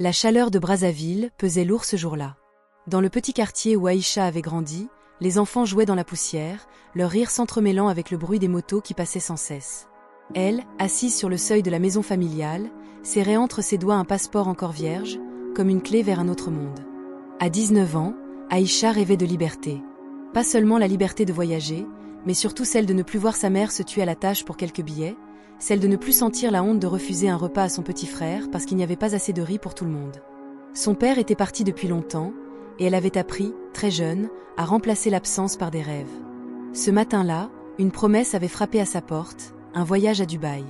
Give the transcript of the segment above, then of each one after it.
La chaleur de Brazzaville pesait lourd ce jour-là. Dans le petit quartier où Aïcha avait grandi, les enfants jouaient dans la poussière, leur rire s'entremêlant avec le bruit des motos qui passaient sans cesse. Elle, assise sur le seuil de la maison familiale, serrait entre ses doigts un passeport encore vierge, comme une clé vers un autre monde. À 19 ans, Aïcha rêvait de liberté. Pas seulement la liberté de voyager, mais surtout celle de ne plus voir sa mère se tuer à la tâche pour quelques billets, celle de ne plus sentir la honte de refuser un repas à son petit frère parce qu'il n'y avait pas assez de riz pour tout le monde. Son père était parti depuis longtemps, et elle avait appris, très jeune, à remplacer l'absence par des rêves. Ce matin-là, une promesse avait frappé à sa porte, un voyage à Dubaï.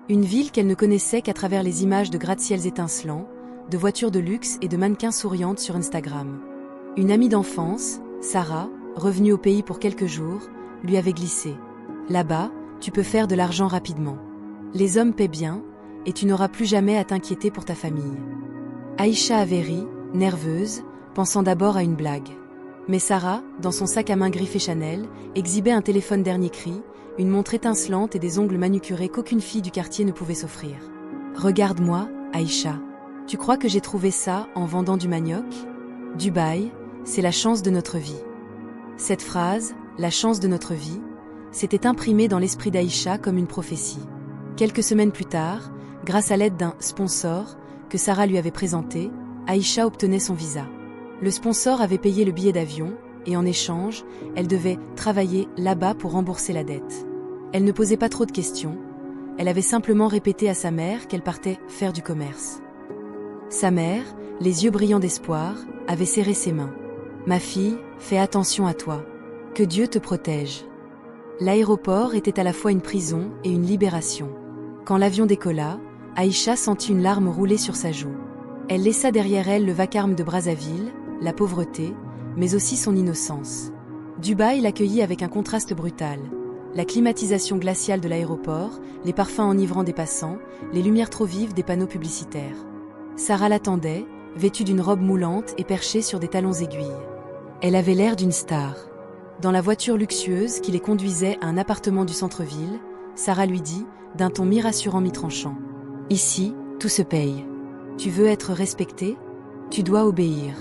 Une ville qu'elle ne connaissait qu'à travers les images de gratte-ciels étincelants, de voitures de luxe et de mannequins souriantes sur Instagram. Une amie d'enfance, Sarah, revenue au pays pour quelques jours, lui avait glissé. Là-bas, tu peux faire de l'argent rapidement. Les hommes paient bien, et tu n'auras plus jamais à t'inquiéter pour ta famille. Aïcha avait ri, nerveuse, pensant d'abord à une blague. Mais Sarah, dans son sac à main griffé Chanel, exhibait un téléphone dernier cri, une montre étincelante et des ongles manucurés qu'aucune fille du quartier ne pouvait s'offrir. « Regarde-moi, Aïcha. Tu crois que j'ai trouvé ça en vendant du manioc ? Dubaï, c'est la chance de notre vie. » Cette phrase, la chance de notre vie, s'était imprimée dans l'esprit d'Aïcha comme une prophétie. Quelques semaines plus tard, grâce à l'aide d'un sponsor que Sarah lui avait présenté, Aïcha obtenait son visa. Le sponsor avait payé le billet d'avion, et en échange, elle devait travailler là-bas pour rembourser la dette. Elle ne posait pas trop de questions, elle avait simplement répété à sa mère qu'elle partait faire du commerce. Sa mère, les yeux brillants d'espoir, avait serré ses mains. « Ma fille, fais attention à toi. Que Dieu te protège. » L'aéroport était à la fois une prison et une libération. Quand l'avion décolla, Aïcha sentit une larme rouler sur sa joue. Elle laissa derrière elle le vacarme de Brazzaville, la pauvreté, mais aussi son innocence. Dubaï l'accueillit avec un contraste brutal. La climatisation glaciale de l'aéroport, les parfums enivrants des passants, les lumières trop vives des panneaux publicitaires. Sarah l'attendait, vêtue d'une robe moulante et perchée sur des talons aiguilles. Elle avait l'air d'une star. Dans la voiture luxueuse qui les conduisait à un appartement du centre-ville, Sarah lui dit, d'un ton mi-rassurant mi-tranchant. « Ici, tout se paye. Tu veux être respectée ? Tu dois obéir.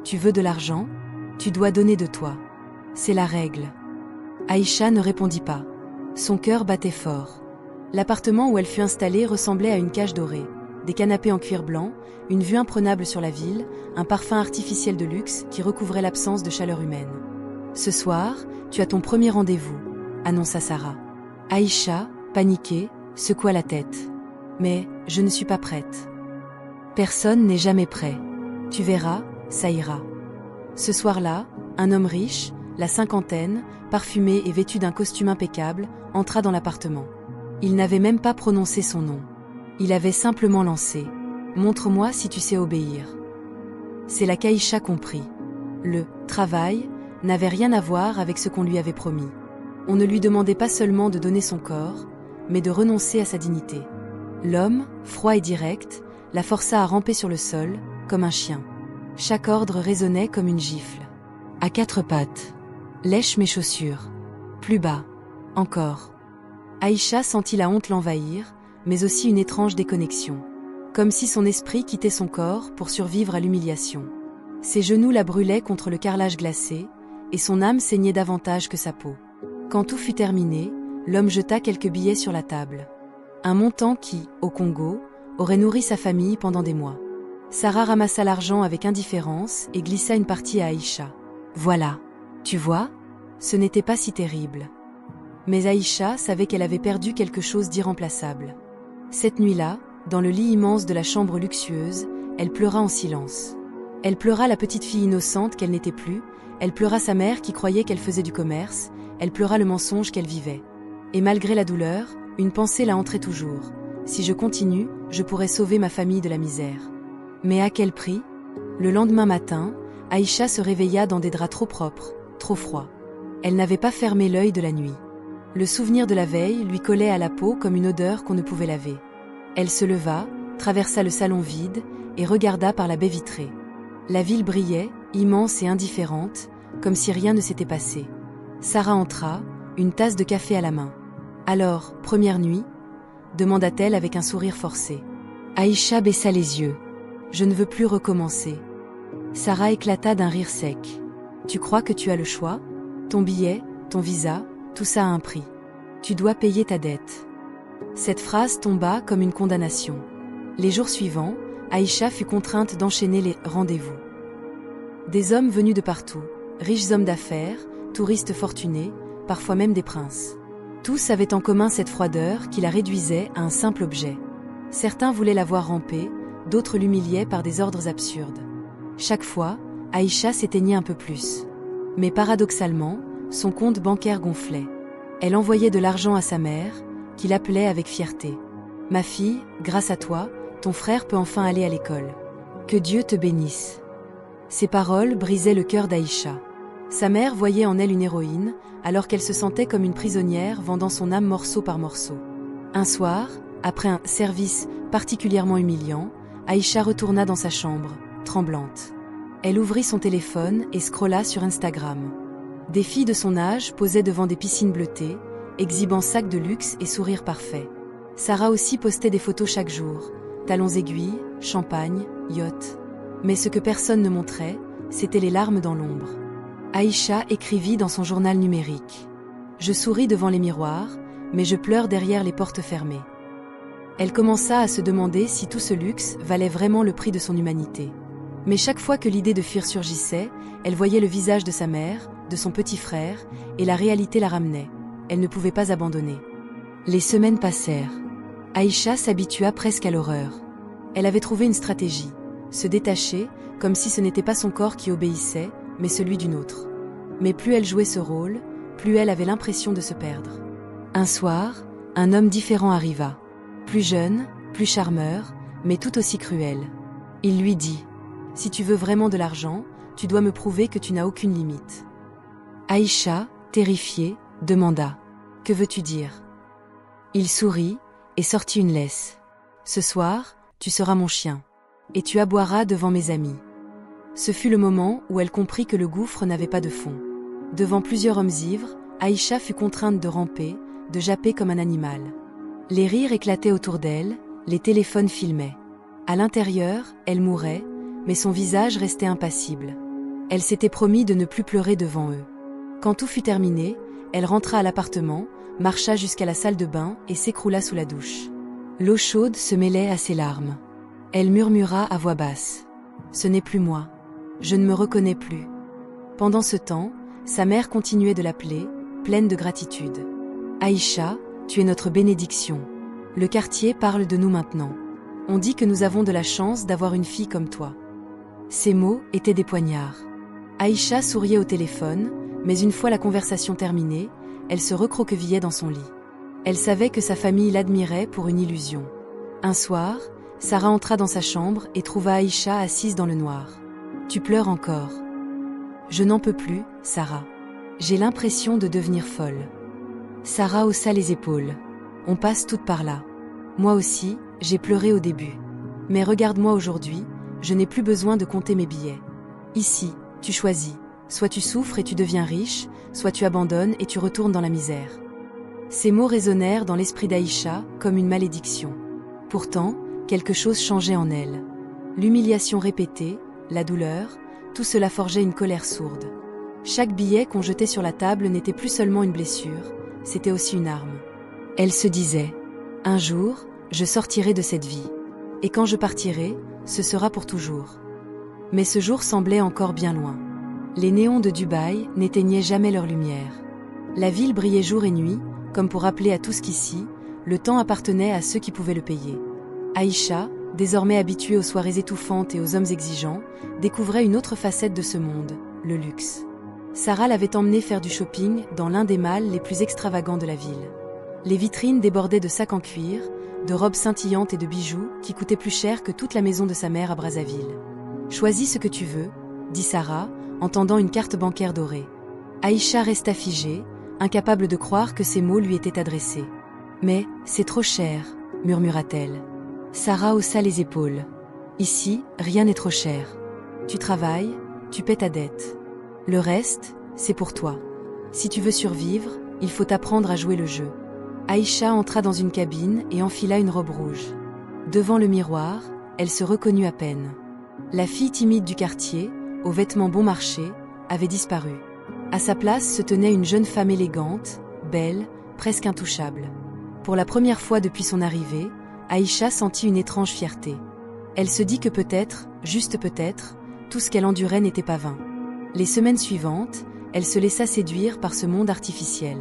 Tu veux de l'argent ? Tu dois donner de toi. C'est la règle. » Aïcha ne répondit pas. Son cœur battait fort. L'appartement où elle fut installée ressemblait à une cage dorée. Des canapés en cuir blanc, une vue imprenable sur la ville, un parfum artificiel de luxe qui recouvrait l'absence de chaleur humaine. « Ce soir, tu as ton premier rendez-vous, » annonça Sarah. Aïcha, paniquée, secoua la tête. « Mais, je ne suis pas prête. » « Personne n'est jamais prêt. Tu verras, ça ira. » Ce soir-là, un homme riche, la cinquantaine, parfumé et vêtu d'un costume impeccable, entra dans l'appartement. Il n'avait même pas prononcé son nom. Il avait simplement lancé « Montre-moi si tu sais obéir. » C'est là qu'Aïcha comprit. Le « travail » n'avait rien à voir avec ce qu'on lui avait promis. On ne lui demandait pas seulement de donner son corps, mais de renoncer à sa dignité. L'homme, froid et direct, la força à ramper sur le sol, comme un chien. Chaque ordre résonnait comme une gifle. À quatre pattes. Lèche mes chaussures. Plus bas. Encore. Aïcha sentit la honte l'envahir, mais aussi une étrange déconnexion. Comme si son esprit quittait son corps pour survivre à l'humiliation. Ses genoux la brûlaient contre le carrelage glacé, et son âme saignait davantage que sa peau. Quand tout fut terminé, l'homme jeta quelques billets sur la table. Un montant qui, au Congo, aurait nourri sa famille pendant des mois. Sarah ramassa l'argent avec indifférence et glissa une partie à Aïcha. « Voilà. Tu vois ? Ce n'était pas si terrible. » Mais Aïcha savait qu'elle avait perdu quelque chose d'irremplaçable. Cette nuit-là, dans le lit immense de la chambre luxueuse, elle pleura en silence. Elle pleura la petite fille innocente qu'elle n'était plus, elle pleura sa mère qui croyait qu'elle faisait du commerce, elle pleura le mensonge qu'elle vivait. Et malgré la douleur, une pensée la hantrait toujours. Si je continue, je pourrais sauver ma famille de la misère. Mais à quel prix ? Le lendemain matin, Aïcha se réveilla dans des draps trop propres, trop froids. Elle n'avait pas fermé l'œil de la nuit. Le souvenir de la veille lui collait à la peau comme une odeur qu'on ne pouvait laver. Elle se leva, traversa le salon vide et regarda par la baie vitrée. La ville brillait, immense et indifférente, comme si rien ne s'était passé. Sarah entra, une tasse de café à la main. « Alors, première nuit ?» demanda-t-elle avec un sourire forcé. Aïcha baissa les yeux. Je ne veux plus recommencer. Sarah éclata d'un rire sec. Tu crois que tu as le choix? Ton billet, ton visa, tout ça a un prix. Tu dois payer ta dette. Cette phrase tomba comme une condamnation. Les jours suivants, Aïcha fut contrainte d'enchaîner les rendez-vous. Des hommes venus de partout, riches hommes d'affaires, touristes fortunés, parfois même des princes. Tous avaient en commun cette froideur qui la réduisait à un simple objet. Certains voulaient la voir ramper, d'autres l'humiliaient par des ordres absurdes. Chaque fois, Aïcha s'éteignait un peu plus. Mais paradoxalement, son compte bancaire gonflait. Elle envoyait de l'argent à sa mère, qui l'appelait avec fierté. « Ma fille, grâce à toi, ton frère peut enfin aller à l'école. Que Dieu te bénisse. » Ces paroles brisaient le cœur d'Aïcha. Sa mère voyait en elle une héroïne, alors qu'elle se sentait comme une prisonnière vendant son âme morceau par morceau. Un soir, après un service particulièrement humiliant, Aïcha retourna dans sa chambre, tremblante. Elle ouvrit son téléphone et scrolla sur Instagram. Des filles de son âge posaient devant des piscines bleutées, exhibant sacs de luxe et sourires parfaits. Sarah aussi postait des photos chaque jour, talons aiguilles, champagne, yacht. Mais ce que personne ne montrait, c'étaient les larmes dans l'ombre. Aïcha écrivit dans son journal numérique. « Je souris devant les miroirs, mais je pleure derrière les portes fermées. » Elle commença à se demander si tout ce luxe valait vraiment le prix de son humanité. Mais chaque fois que l'idée de fuir surgissait, elle voyait le visage de sa mère, de son petit frère, et la réalité la ramenait. Elle ne pouvait pas abandonner. Les semaines passèrent. Aïcha s'habitua presque à l'horreur. Elle avait trouvé une stratégie. Se détacher, comme si ce n'était pas son corps qui obéissait, mais celui d'une autre. Mais plus elle jouait ce rôle, plus elle avait l'impression de se perdre. Un soir, un homme différent arriva. Plus jeune, plus charmeur, mais tout aussi cruel. Il lui dit « Si tu veux vraiment de l'argent, tu dois me prouver que tu n'as aucune limite. » Aïcha, terrifiée, demanda « Que veux-tu dire ?» Il sourit et sortit une laisse. « Ce soir, tu seras mon chien. Et tu aboieras devant mes amis. » Ce fut le moment où elle comprit que le gouffre n'avait pas de fond. Devant plusieurs hommes ivres, Aïcha fut contrainte de ramper, de japper comme un animal. Les rires éclataient autour d'elle, les téléphones filmaient. À l'intérieur, elle mourait, mais son visage restait impassible. Elle s'était promis de ne plus pleurer devant eux. Quand tout fut terminé, elle rentra à l'appartement, marcha jusqu'à la salle de bain et s'écroula sous la douche. L'eau chaude se mêlait à ses larmes. Elle murmura à voix basse. « Ce n'est plus moi. Je ne me reconnais plus. » Pendant ce temps, sa mère continuait de l'appeler, pleine de gratitude. « Aïcha, tu es notre bénédiction. Le quartier parle de nous maintenant. On dit que nous avons de la chance d'avoir une fille comme toi. » Ces mots étaient des poignards. Aïcha souriait au téléphone, mais une fois la conversation terminée, elle se recroquevillait dans son lit. Elle savait que sa famille l'admirait pour une illusion. Un soir, Sarah entra dans sa chambre et trouva Aïcha assise dans le noir. « Tu pleures encore. »« Je n'en peux plus, Sarah. J'ai l'impression de devenir folle. » Sarah haussa les épaules. « On passe toutes par là. Moi aussi, j'ai pleuré au début. Mais regarde-moi aujourd'hui, je n'ai plus besoin de compter mes billets. Ici, tu choisis. Soit tu souffres et tu deviens riche, soit tu abandonnes et tu retournes dans la misère. » Ces mots résonnèrent dans l'esprit d'Aïcha comme une malédiction. Pourtant, quelque chose changeait en elle. L'humiliation répétée, la douleur, tout cela forgeait une colère sourde. Chaque billet qu'on jetait sur la table n'était plus seulement une blessure, c'était aussi une arme. Elle se disait « Un jour, je sortirai de cette vie. Et quand je partirai, ce sera pour toujours. » Mais ce jour semblait encore bien loin. Les néons de Dubaï n'éteignaient jamais leur lumière. La ville brillait jour et nuit, comme pour rappeler à tous qu'ici, le temps appartenait à ceux qui pouvaient le payer. Aïcha, désormais habituée aux soirées étouffantes et aux hommes exigeants, découvrait une autre facette de ce monde, le luxe. Sarah l'avait emmenée faire du shopping dans l'un des malls les plus extravagants de la ville. Les vitrines débordaient de sacs en cuir, de robes scintillantes et de bijoux qui coûtaient plus cher que toute la maison de sa mère à Brazzaville. « Choisis ce que tu veux, » dit Sarah, en tendant une carte bancaire dorée. Aïcha resta figée, incapable de croire que ces mots lui étaient adressés. « Mais, c'est trop cher, » murmura-t-elle. Sarah haussa les épaules. « Ici, rien n'est trop cher. Tu travailles, tu paies ta dette. Le reste, c'est pour toi. Si tu veux survivre, il faut apprendre à jouer le jeu. » Aïcha entra dans une cabine et enfila une robe rouge. Devant le miroir, elle se reconnut à peine. La fille timide du quartier, aux vêtements bon marché, avait disparu. À sa place se tenait une jeune femme élégante, belle, presque intouchable. Pour la première fois depuis son arrivée, Aïcha sentit une étrange fierté. Elle se dit que peut-être, juste peut-être, tout ce qu'elle endurait n'était pas vain. Les semaines suivantes, elle se laissa séduire par ce monde artificiel.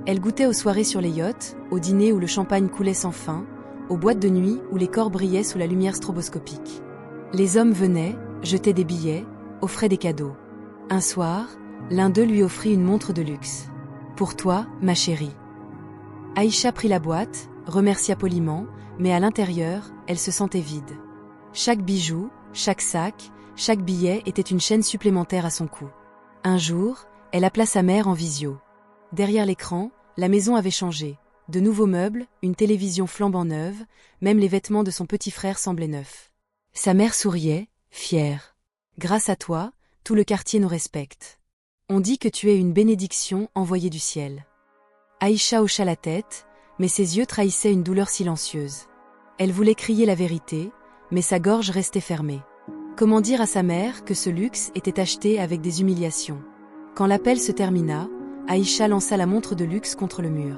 Elle goûtait aux soirées sur les yachts, aux dîners où le champagne coulait sans fin, aux boîtes de nuit où les corps brillaient sous la lumière stroboscopique. Les hommes venaient, jetaient des billets, offraient des cadeaux. Un soir, l'un d'eux lui offrit une montre de luxe. « Pour toi, ma chérie. » Aïcha prit la boîte, remercia poliment, mais à l'intérieur, elle se sentait vide. Chaque bijou, chaque sac, chaque billet était une chaîne supplémentaire à son cou. Un jour, elle appela sa mère en visio. Derrière l'écran, la maison avait changé. De nouveaux meubles, une télévision flambant neuve, même les vêtements de son petit frère semblaient neufs. Sa mère souriait, fière. « Grâce à toi, tout le quartier nous respecte. On dit que tu es une bénédiction envoyée du ciel. » Aïcha hocha la tête, mais ses yeux trahissaient une douleur silencieuse. Elle voulait crier la vérité, mais sa gorge restait fermée. Comment dire à sa mère que ce luxe était acheté avec des humiliations? Quand l'appel se termina, Aïcha lança la montre de luxe contre le mur.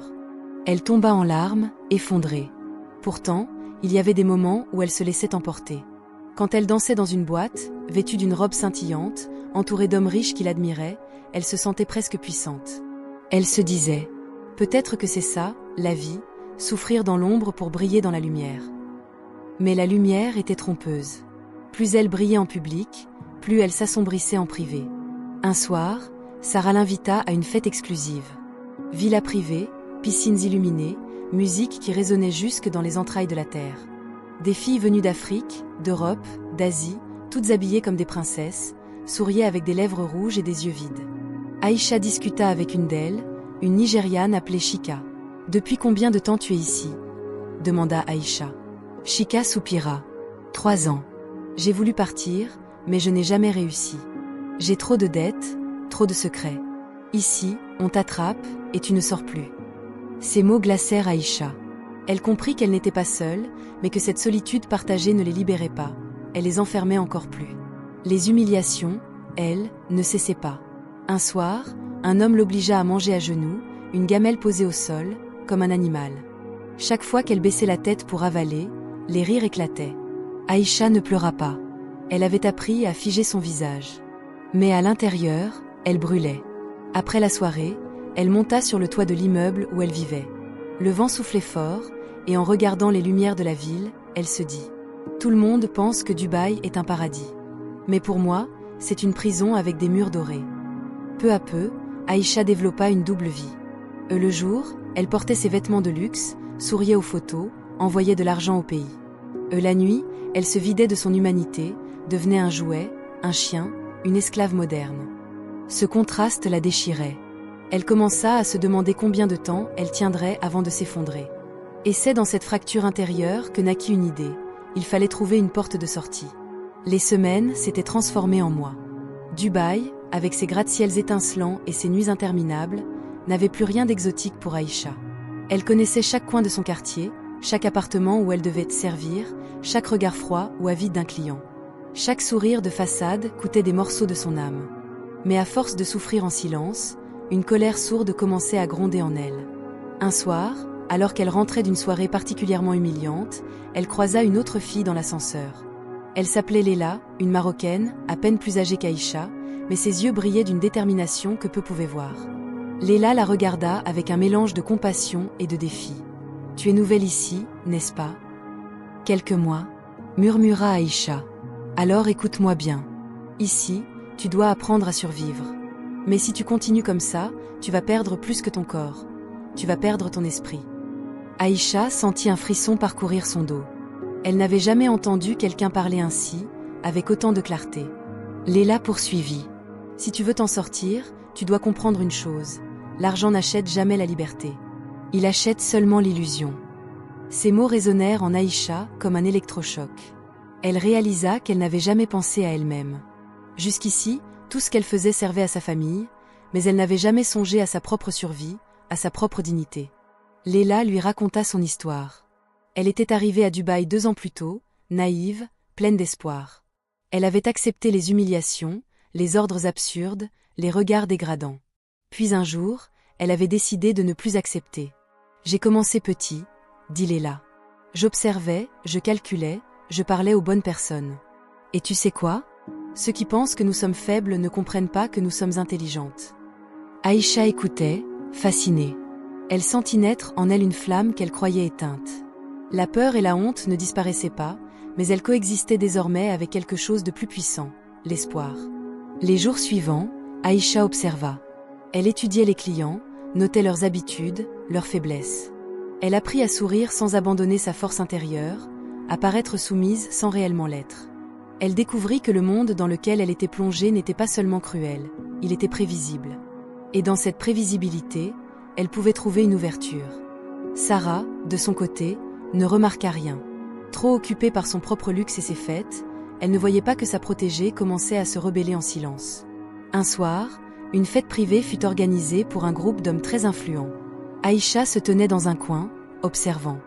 Elle tomba en larmes, effondrée. Pourtant, il y avait des moments où elle se laissait emporter. Quand elle dansait dans une boîte, vêtue d'une robe scintillante, entourée d'hommes riches qui l'admiraient, elle se sentait presque puissante. Elle se disait « Peut-être que c'est ça, la vie, souffrir dans l'ombre pour briller dans la lumière. » Mais la lumière était trompeuse. Plus elle brillait en public, plus elle s'assombrissait en privé. Un soir, Sarah l'invita à une fête exclusive. Villa privée, piscines illuminées, musique qui résonnait jusque dans les entrailles de la terre. Des filles venues d'Afrique, d'Europe, d'Asie, toutes habillées comme des princesses, souriaient avec des lèvres rouges et des yeux vides. Aïcha discuta avec une d'elles, une Nigériane appelée Chika. « Depuis combien de temps tu es ici ?» demanda Aïcha. Chika soupira. « 3 ans. J'ai voulu partir, mais je n'ai jamais réussi. J'ai trop de dettes, trop de secrets. Ici, on t'attrape, et tu ne sors plus. » Ces mots glacèrent Aïcha. Elle comprit qu'elle n'était pas seule, mais que cette solitude partagée ne les libérait pas, elle les enfermait encore plus. Les humiliations, elles, ne cessaient pas. Un soir, un homme l'obligea à manger à genoux, une gamelle posée au sol, comme un animal. Chaque fois qu'elle baissait la tête pour avaler, les rires éclataient. Aïcha ne pleura pas. Elle avait appris à figer son visage. Mais à l'intérieur, elle brûlait. Après la soirée, elle monta sur le toit de l'immeuble où elle vivait. Le vent soufflait fort, et en regardant les lumières de la ville, elle se dit « Tout le monde pense que Dubaï est un paradis. Mais pour moi, c'est une prison avec des murs dorés. » Peu à peu, Aïcha développa une double vie. Le jour, elle portait ses vêtements de luxe, souriait aux photos, envoyait de l'argent au pays. La nuit, elle se vidait de son humanité, devenait un jouet, un chien, une esclave moderne. Ce contraste la déchirait. Elle commença à se demander combien de temps elle tiendrait avant de s'effondrer. Et c'est dans cette fracture intérieure que naquit une idée. Il fallait trouver une porte de sortie. Les semaines s'étaient transformées en mois. Dubaï, avec ses gratte-ciels étincelants et ses nuits interminables, n'avait plus rien d'exotique pour Aïcha. Elle connaissait chaque coin de son quartier, chaque appartement où elle devait servir, chaque regard froid ou avide d'un client. Chaque sourire de façade coûtait des morceaux de son âme. Mais à force de souffrir en silence, une colère sourde commençait à gronder en elle. Un soir, alors qu'elle rentrait d'une soirée particulièrement humiliante, elle croisa une autre fille dans l'ascenseur. Elle s'appelait Léla, une Marocaine, à peine plus âgée qu'Aïcha, mais ses yeux brillaient d'une détermination que peu pouvaient voir. Léla la regarda avec un mélange de compassion et de défi. « Tu es nouvelle ici, n'est-ce pas ?»« Quelques mois, » murmura Aïcha. « Alors écoute-moi bien. Ici, tu dois apprendre à survivre. Mais si tu continues comme ça, tu vas perdre plus que ton corps. Tu vas perdre ton esprit. » Aïcha sentit un frisson parcourir son dos. Elle n'avait jamais entendu quelqu'un parler ainsi, avec autant de clarté. Léla poursuivit. « Si tu veux t'en sortir, tu dois comprendre une chose. L'argent n'achète jamais la liberté. Il achète seulement l'illusion. » Ces mots résonnèrent en Aïcha comme un électrochoc. Elle réalisa qu'elle n'avait jamais pensé à elle-même. Jusqu'ici, tout ce qu'elle faisait servait à sa famille, mais elle n'avait jamais songé à sa propre survie, à sa propre dignité. Léla lui raconta son histoire. Elle était arrivée à Dubaï 2 ans plus tôt, naïve, pleine d'espoir. Elle avait accepté les humiliations, les ordres absurdes, les regards dégradants. Puis un jour, elle avait décidé de ne plus accepter. « J'ai commencé petit », dit Léla. « J'observais, je calculais, je parlais aux bonnes personnes. Et tu sais quoi ? Ceux qui pensent que nous sommes faibles ne comprennent pas que nous sommes intelligentes. » Aïcha écoutait, fascinée. Elle sentit naître en elle une flamme qu'elle croyait éteinte. La peur et la honte ne disparaissaient pas, mais elles coexistaient désormais avec quelque chose de plus puissant, l'espoir. Les jours suivants, Aïcha observa. Elle étudiait les clients, notait leurs habitudes, leurs faiblesses. Elle apprit à sourire sans abandonner sa force intérieure, à paraître soumise sans réellement l'être. Elle découvrit que le monde dans lequel elle était plongée n'était pas seulement cruel, il était prévisible. Et dans cette prévisibilité, elle pouvait trouver une ouverture. Sarah, de son côté, ne remarqua rien. Trop occupée par son propre luxe et ses fêtes, elle ne voyait pas que sa protégée commençait à se rebeller en silence. Un soir, une fête privée fut organisée pour un groupe d'hommes très influents. Aïcha se tenait dans un coin, observant.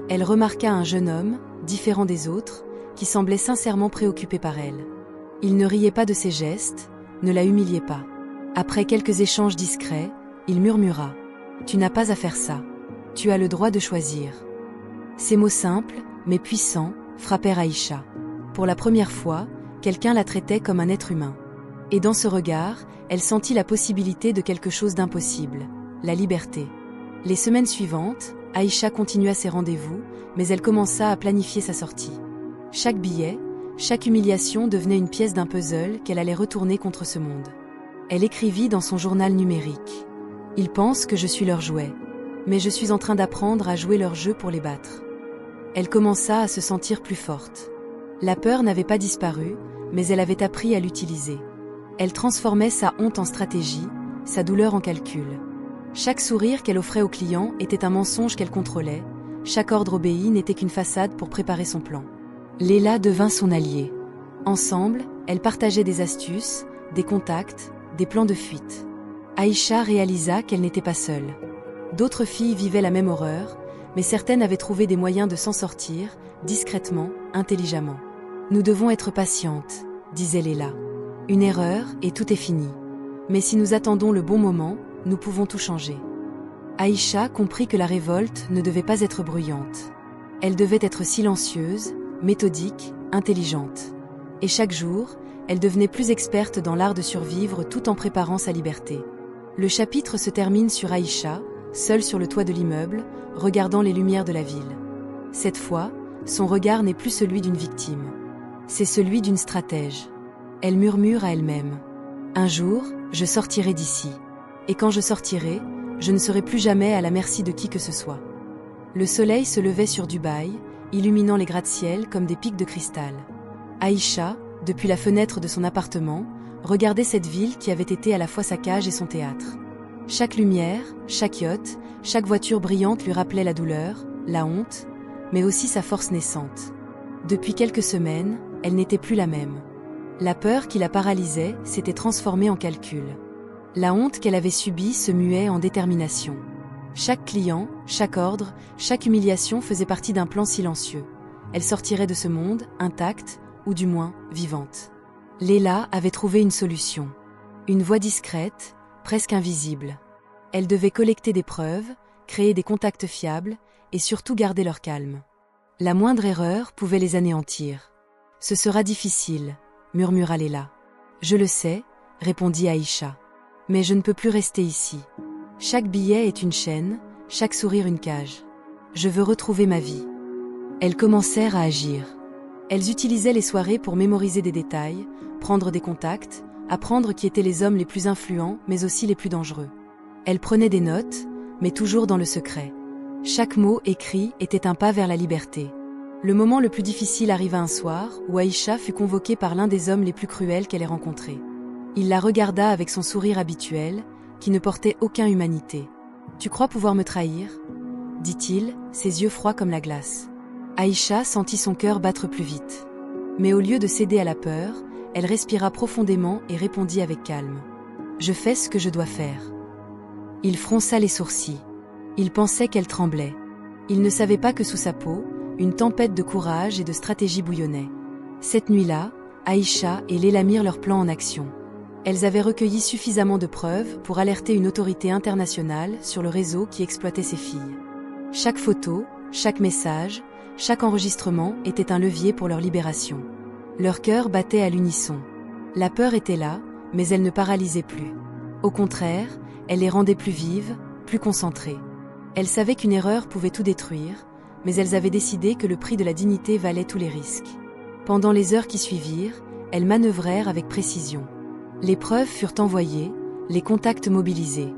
Elle remarqua un jeune homme, différent des autres, qui semblait sincèrement préoccupé par elle. Il ne riait pas de ses gestes, ne la humiliait pas. Après quelques échanges discrets, il murmura « Tu n'as pas à faire ça. Tu as le droit de choisir. » Ces mots simples, mais puissants, frappèrent Aïcha. Pour la première fois, quelqu'un la traitait comme un être humain. Et dans ce regard, elle sentit la possibilité de quelque chose d'impossible, la liberté. Les semaines suivantes, Aïcha continua ses rendez-vous, mais elle commença à planifier sa sortie. Chaque billet, chaque humiliation devenait une pièce d'un puzzle qu'elle allait retourner contre ce monde. Elle écrivit dans son journal numérique. « Ils pensent que je suis leur jouet, mais je suis en train d'apprendre à jouer leur jeu pour les battre. » Elle commença à se sentir plus forte. La peur n'avait pas disparu, mais elle avait appris à l'utiliser. Elle transformait sa honte en stratégie, sa douleur en calcul. Chaque sourire qu'elle offrait aux clients était un mensonge qu'elle contrôlait, chaque ordre obéi n'était qu'une façade pour préparer son plan. Léla devint son alliée. Ensemble, elles partageaient des astuces, des contacts, des plans de fuite. Aïcha réalisa qu'elle n'était pas seule. D'autres filles vivaient la même horreur, mais certaines avaient trouvé des moyens de s'en sortir, discrètement, intelligemment. « Nous devons être patientes », disait Léla. « Une erreur et tout est fini. Mais si nous attendons le bon moment, nous pouvons tout changer. » Aïcha comprit que la révolte ne devait pas être bruyante. Elle devait être silencieuse, méthodique, intelligente. Et chaque jour, elle devenait plus experte dans l'art de survivre tout en préparant sa liberté. Le chapitre se termine sur Aïcha, seule sur le toit de l'immeuble, regardant les lumières de la ville. Cette fois, son regard n'est plus celui d'une victime. C'est celui d'une stratège. Elle murmure à elle-même. « Un jour, je sortirai d'ici. Et quand je sortirai, je ne serai plus jamais à la merci de qui que ce soit. » Le soleil se levait sur Dubaï, illuminant les gratte-ciel comme des pics de cristal. Aïcha, depuis la fenêtre de son appartement, regardait cette ville qui avait été à la fois sa cage et son théâtre. Chaque lumière, chaque yacht, chaque voiture brillante lui rappelait la douleur, la honte, mais aussi sa force naissante. Depuis quelques semaines, elle n'était plus la même. La peur qui la paralysait s'était transformée en calcul. La honte qu'elle avait subie se muait en détermination. Chaque client, chaque ordre, chaque humiliation faisait partie d'un plan silencieux. Elle sortirait de ce monde, intacte, ou du moins, vivante. Léla avait trouvé une solution. Une voie discrète, presque invisible. Elle devait collecter des preuves, créer des contacts fiables, et surtout garder leur calme. La moindre erreur pouvait les anéantir. « Ce sera difficile », murmura Léla. « Je le sais », répondit Aïcha. « Mais je ne peux plus rester ici. Chaque billet est une chaîne, chaque sourire une cage. Je veux retrouver ma vie. » Elles commencèrent à agir. Elles utilisaient les soirées pour mémoriser des détails, prendre des contacts, apprendre qui étaient les hommes les plus influents, mais aussi les plus dangereux. Elles prenaient des notes, mais toujours dans le secret. Chaque mot écrit était un pas vers la liberté. Le moment le plus difficile arriva un soir, où Aïcha fut convoquée par l'un des hommes les plus cruels qu'elle ait rencontrés. Il la regarda avec son sourire habituel, qui ne portait aucune humanité. « Tu crois pouvoir me trahir ?» dit-il, ses yeux froids comme la glace. Aïcha sentit son cœur battre plus vite. Mais au lieu de céder à la peur, elle respira profondément et répondit avec calme. « Je fais ce que je dois faire. » Il fronça les sourcils. Il pensait qu'elle tremblait. Il ne savait pas que sous sa peau, une tempête de courage et de stratégie bouillonnait. Cette nuit-là, Aïcha et Léla mirent leur plan en action. Elles avaient recueilli suffisamment de preuves pour alerter une autorité internationale sur le réseau qui exploitait ces filles. Chaque photo, chaque message, chaque enregistrement était un levier pour leur libération. Leur cœur battait à l'unisson. La peur était là, mais elle ne paralysait plus. Au contraire, elle les rendait plus vives, plus concentrées. Elles savaient qu'une erreur pouvait tout détruire, mais elles avaient décidé que le prix de la dignité valait tous les risques. Pendant les heures qui suivirent, elles manœuvrèrent avec précision. Les preuves furent envoyées, les contacts mobilisés.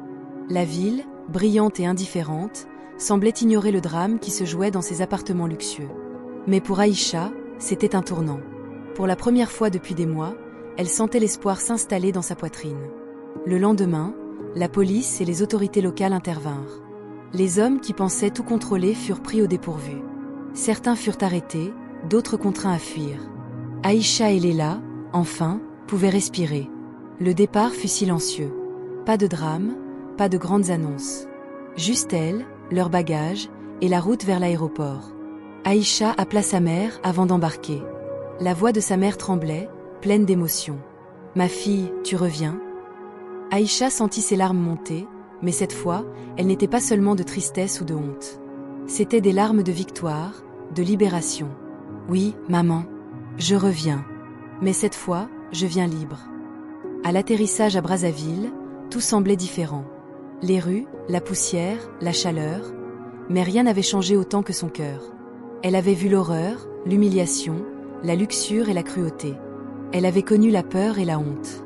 La ville, brillante et indifférente, semblait ignorer le drame qui se jouait dans ses appartements luxueux. Mais pour Aïcha, c'était un tournant. Pour la première fois depuis des mois, elle sentait l'espoir s'installer dans sa poitrine. Le lendemain, la police et les autorités locales intervinrent. Les hommes qui pensaient tout contrôler furent pris au dépourvu. Certains furent arrêtés, d'autres contraints à fuir. Aïcha et Léla, enfin, pouvaient respirer. Le départ fut silencieux. Pas de drame, pas de grandes annonces. Juste elles, leurs bagages, et la route vers l'aéroport. Aïcha appela sa mère avant d'embarquer. La voix de sa mère tremblait, pleine d'émotion. « Ma fille, tu reviens ?» Aïcha sentit ses larmes monter, mais cette fois, elles n'étaient pas seulement de tristesse ou de honte. C'étaient des larmes de victoire, de libération. « Oui, maman, je reviens. Mais cette fois, je viens libre. » À l'atterrissage à Brazzaville, tout semblait différent. Les rues, la poussière, la chaleur, mais rien n'avait changé autant que son cœur. Elle avait vu l'horreur, l'humiliation, la luxure et la cruauté. Elle avait connu la peur et la honte.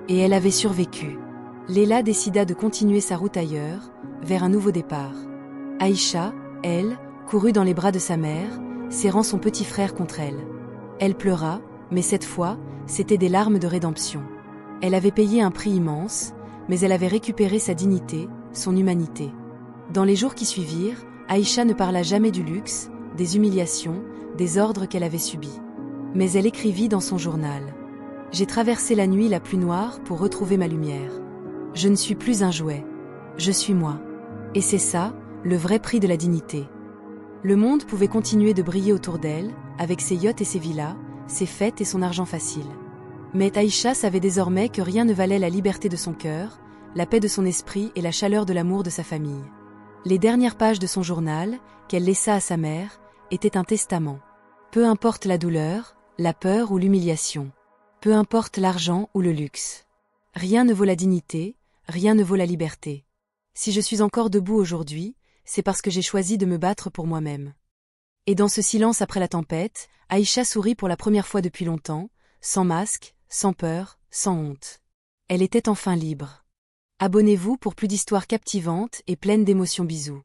Et elle avait survécu. Léla décida de continuer sa route ailleurs, vers un nouveau départ. Aïcha, elle, courut dans les bras de sa mère, serrant son petit frère contre elle. Elle pleura, mais cette fois, c'étaient des larmes de rédemption. Elle avait payé un prix immense, mais elle avait récupéré sa dignité, son humanité. Dans les jours qui suivirent, Aïcha ne parla jamais du luxe, des humiliations, des ordres qu'elle avait subis. Mais elle écrivit dans son journal. « J'ai traversé la nuit la plus noire pour retrouver ma lumière. Je ne suis plus un jouet. Je suis moi. Et c'est ça, le vrai prix de la dignité. » Le monde pouvait continuer de briller autour d'elle, avec ses yachts et ses villas, ses fêtes et son argent facile. Mais Aïcha savait désormais que rien ne valait la liberté de son cœur, la paix de son esprit et la chaleur de l'amour de sa famille. Les dernières pages de son journal, qu'elle laissa à sa mère, étaient un testament. Peu importe la douleur, la peur ou l'humiliation. Peu importe l'argent ou le luxe. Rien ne vaut la dignité, rien ne vaut la liberté. Si je suis encore debout aujourd'hui, c'est parce que j'ai choisi de me battre pour moi-même. Et dans ce silence après la tempête, Aïcha sourit pour la première fois depuis longtemps, sans masque, sans peur, sans honte. Elle était enfin libre. Abonnez-vous pour plus d'histoires captivantes et pleines d'émotions. Bisous.